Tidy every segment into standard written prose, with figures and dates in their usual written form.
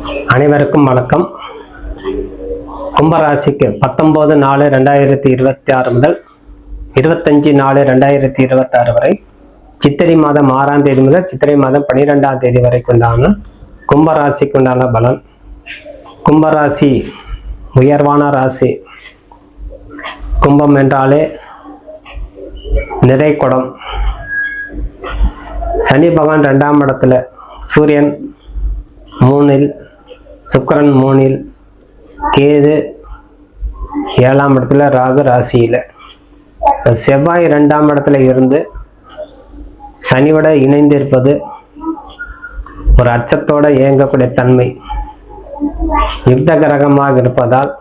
அனைவருக்கும் வணக்கம். கும்பராசிக்கு 19/4/2026 முதல் 25/4/2026 வரை சித்திரை மாதம் 6ஆம் தேதி முதல் சித்திரை மாதம் 12ஆம் தேதி வரைக்குண்டான கும்பராசிக்குண்டான பலன். கும்பராசி உயர்வான ராசி. கும்பம் என்றாலே நிறை குடம். சனி பகவான் 2ஆம் இடத்துல, சூரியன் 3இல், சுக்கிரன் 3இல், கேது 7ஆம் இடத்துல, ராகு ராசியில, செவ்வாய் 2ஆம் இடத்துல இருந்து சனியோட இணைந்திருப்பது ஒரு அச்சத்தோட இயங்கக்கூடிய தன்மை. யுத்த கிரகமாக இருப்பதால்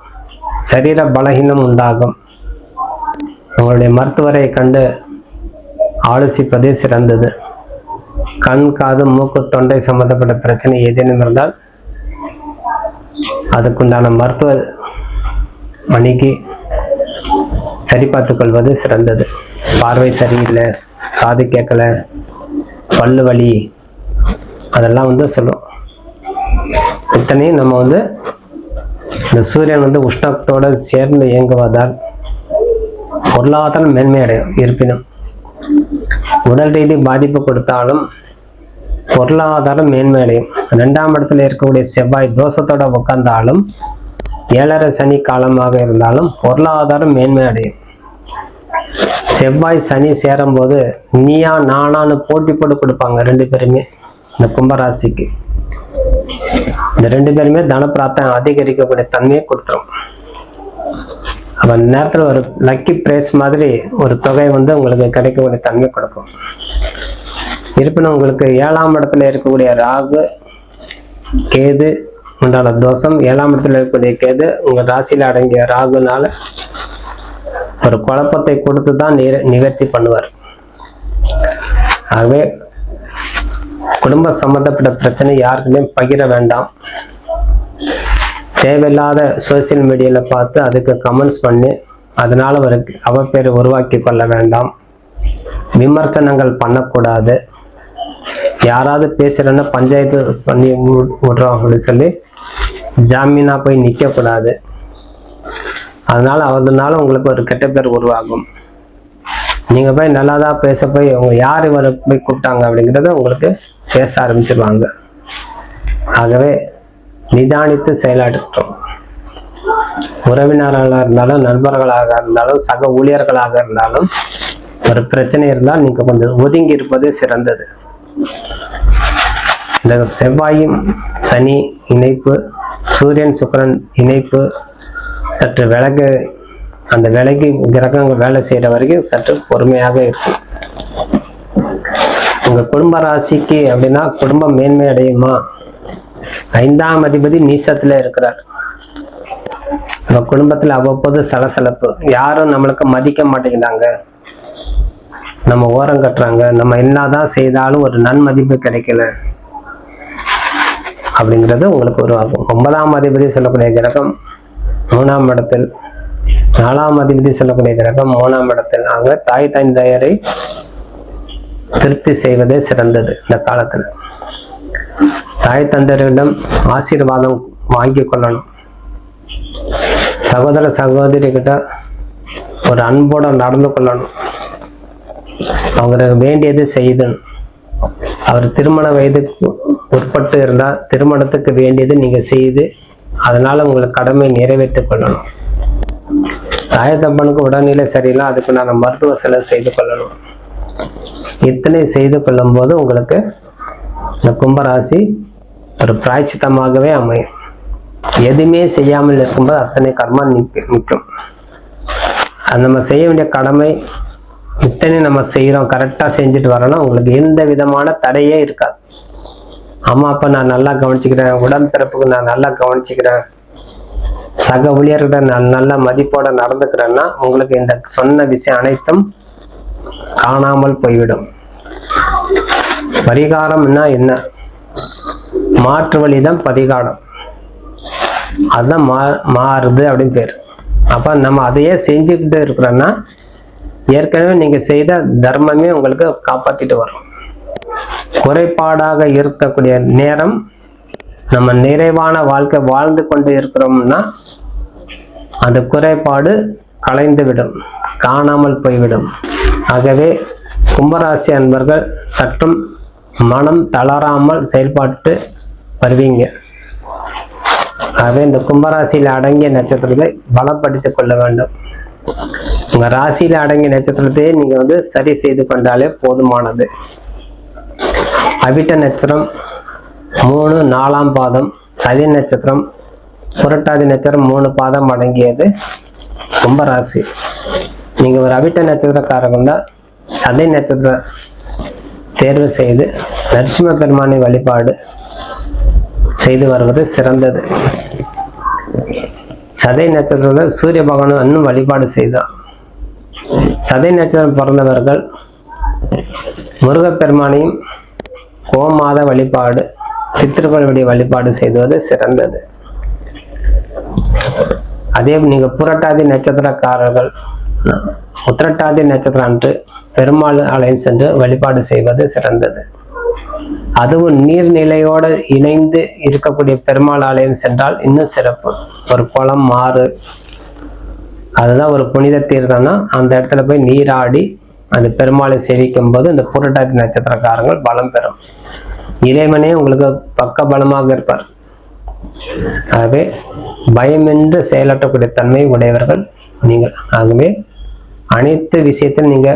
சரீர பலகீனம் உண்டாகும். உங்களுடைய மருத்துவரை கண்டு ஆலோசிப்பதே சிறந்தது. கண், காது, மூக்கு, தொண்டை சம்பந்தப்பட்ட பிரச்சனை ஏதேனும் இருந்தால் அதுக்குண்டான மருத்துவ மணிக்கு சரி பார்த்துக் கொள்வது சிறந்தது. பார்வை சரியில்லை, காது கேட்கல, பல்லு வலி, அதெல்லாம் சொல்லும். இத்தனையும் நம்ம இந்த சூரியன் உஷ்ணத்தோட சேர்ந்து இயங்குவதால் பொருளாதாரம் மேன்மை அடையும். இருப்பினும் உடல் ரீதி பாதிப்பு கொடுத்தாலும் பொருளாதாரம் மேன்மை அடையும். 2ஆம் இடத்துல இருக்கக்கூடிய செவ்வாய் தோஷத்தோட உட்கார்ந்தாலும் 7.5 சனி காலமாக இருந்தாலும் பொருளாதாரம் மேன்மை அடையும். செவ்வாய் சனி சேரும் போது நீயா நானான்னு போட்டி போட்டு கொடுப்பாங்க 2 பேருமே. இந்த கும்பராசிக்கு இந்த 2 பேருமே தனப்பிராப்தம் அதிகரிக்கக்கூடிய தன்மையை கொடுத்துரும். அப்ப அந்த நேரத்துல ஒரு லக்கி பிரைஸ் மாதிரி ஒரு தொகை உங்களுக்கு கிடைக்கக்கூடிய தன்மை கொடுக்கும். இருப்பினும் உங்களுக்கு 7ஆம் இடத்துல இருக்கக்கூடிய ராகு கேது உண்டான தோஷம். 7ஆம் இடத்துல இருக்கக்கூடிய கேது உங்க ராசியில அடங்கிய ராகுனால ஒரு குழப்பத்தை கொடுத்து தான் நிவர்த்தி பண்ணுவார். ஆகவே குடும்ப சம்பந்தப்பட்ட பிரச்சனை யாருக்குமே பகிர வேண்டாம். தேவையில்லாத சோசியல் மீடியால பார்த்து அதுக்கு கமெண்ட்ஸ் பண்ணி அதனால ஒரு அவப்பேரை உருவாக்கி கொள்ள வேண்டாம். விமர்சனங்கள் பண்ணக்கூடாது. யாராவது பேசுறேன்னா பஞ்சாயத்து பண்ணி விடுறோம் அப்படின்னு சொல்லி ஜாமீனா போய் நிற்க கூடாது. அதனால உங்களுக்கு ஒரு கெட்ட பேர் உருவாகும். நீங்க போய் நல்லாதான் பேச போய் அவங்க யார் இவரை போய் கூப்பிட்டாங்க அப்படிங்கிறத உங்களுக்கு பேச ஆரம்பிச்சிருவாங்க. ஆகவே நிதானித்து செயலாற்றோம். உறவினர்களாக இருந்தாலும், நண்பர்களாக இருந்தாலும், சக ஊழியர்களாக இருந்தாலும் ஒரு பிரச்சனை இருந்தால் நீங்க கொஞ்சம் ஒதுங்கி இருப்பது சிறந்தது. இந்த செவ்வாயும் சனி இணைப்பு, சூரியன் சுக்கிரன் இணைப்பு சற்று அந்த விலகி கிரகங்கள் வேலை செய்யற வரைக்கும் சற்று பொறுமையாக இருக்கும். உங்க குடும்ப ராசிக்கு அப்படின்னா குடும்பம் மேன்மை அடையுமா? 5ஆம் அதிபதி நீசத்துல இருக்கிறார். நம்ம குடும்பத்துல அவ்வப்போது சலசலப்பு. யாரும் நம்மளுக்கு மதிக்க மாட்டேங்கிறாங்க, நம்ம ஓரம் கட்டுறாங்க, நம்ம என்னதான் செய்தாலும் ஒரு நன்மதிப்பு கிடைக்கல அப்படிங்கிறது உங்களுக்கு உருவாகும். 9ஆம் அதிபதி சொல்லக்கூடிய கிரகம் 3ஆம் இடத்தில், 4ஆம் அதிபதி சொல்லக்கூடிய கிரகம் 3ஆம் இடத்தில். ஆக தாய் தந்தையரை திருப்தி செய்வதே சிறந்தது. இந்த காலத்துல தாய் தந்தையரிடம் ஆசீர்வாதம் வாங்கி கொள்ளணும். சகோதர சகோதரி கிட்ட ஒரு அன்போட நடந்து கொள்ளணும். அவங்களுக்கு வேண்டியது செய்தணும். அவர் திருமண வயதுக்கு உட்பட்டு இருந்தா திருமணத்துக்கு வேண்டியது நீங்க செய்து அதனால உங்களுக்கு கடமை நிறைவேற்றிக் கொள்ளணும். தாயத்தப்பனுக்கு உடல்நிலை சரியில்லை, அதுக்கு நான் மருத்துவ செலவு செய்து கொள்ளணும். இத்தனை செய்து கொள்ளும் போது உங்களுக்கு இந்த கும்பராசி ஒரு பிராய்ச்சித்தமாகவே அமையும். எதுவுமே செய்யாமல் இருக்கும்போது அத்தனை கர்மா நிற்கும். அது நம்ம செய்ய வேண்டிய கடமை இத்தனை நம்ம செய்யறோம், கரெக்டா செஞ்சுட்டு வரணும். உங்களுக்கு எந்த விதமான தடையே இருக்காது. அம்மா அப்பா நான் நல்லா கவனிச்சுக்கிறேன், உடன்பிறப்புக்கு நான் நல்லா கவனிச்சுக்கிறேன், சக ஊழியர்கிட்ட நான் நல்ல மதிப்போட நடந்துக்கிறேன்னா உங்களுக்கு இந்த சொன்ன விஷயம் அனைத்தும் காணாமல் போய்விடும். பரிகாரம்னா என்ன? மாற்று வழிதான் பரிகாரம். அதுதான் மாறுது அப்படின்னு பேர். அப்ப நம்ம அதையே செஞ்சுக்கிட்டு இருக்கிறோன்னா ஏற்கனவே நீங்க செய்த தர்மமே உங்களுக்கு காப்பாத்திட்டு வரும். குறைபாடாக இருக்கக்கூடிய நேரம் நம்ம நிறைவான வாழ்க்கை வாழ்ந்து கொண்டு இருக்கிறோம்னா அந்த குறைபாடு கலைந்து விடும், காணாமல் போய்விடும். ஆகவே கும்பராசி அன்பர்கள் சற்றும் மனம் தளராமல் செயல்பட்டு வருவீங்க. ஆகவே இந்த கும்பராசியில் அடங்கிய நட்சத்திரத்தை பலப்படுத்திக் கொள்ள வேண்டும். உங்க ராசியில அடங்கிய நட்சத்திரத்தையே நீங்க சரி செய்து கொண்டாலே போதுமானது. அவிட்ட நட்சத்திரம் 3, 4ஆம் பாதம், சதி நட்சத்திரம், புரட்டாதி நட்சத்திரம் 3 பாதம் அடங்கியது கும்பராசி. நீங்க ஒரு அவிட்ட நட்சத்திரக்காரங்க சதை நட்சத்திர தேர்வு செய்து நரசிம்ம பெருமானை வழிபாடு செய்து வருவது சிறந்தது. சதை நட்சத்திரத்தில் சூரிய பகவான் இன்னும் வழிபாடு செய்தார். சதை நட்சத்திரம் பிறந்தவர்கள் முருகப்பெருமானையும் கோமாத வழிபாடு, பித்திருக்களுடைய வழிபாடு செய்வது சிறந்தது. அதே நீங்க புரட்டாதி நட்சத்திரக்காரர்கள் உத்திரட்டாதி நட்சத்திரம் அன்று பெருமாள் ஆலயம் சென்று வழிபாடு செய்வது சிறந்தது. அதுவும் நீர்நிலையோடு இணைந்து இருக்கக்கூடிய பெருமாள் ஆலயம் சென்றால் இன்னும் சிறப்பு. ஒரு குளம், ஆறு, அதுதான் ஒரு புனித தீர்த்தம்னா அந்த இடத்துல போய் நீராடி அந்த பெருமாளை சேவிக்கும் போது இந்த புரட்டாதி நட்சத்திரக்காரங்கள் பலம் பெறும். இறைவனே உங்களுக்கு பக்க பலமாக இருப்பார். ஆகவே பயமின்றி செயலாற்றக்கூடிய தன்மை உடையவர்கள் நீங்கள். ஆகவே அனைத்து விஷயத்தில் நீங்க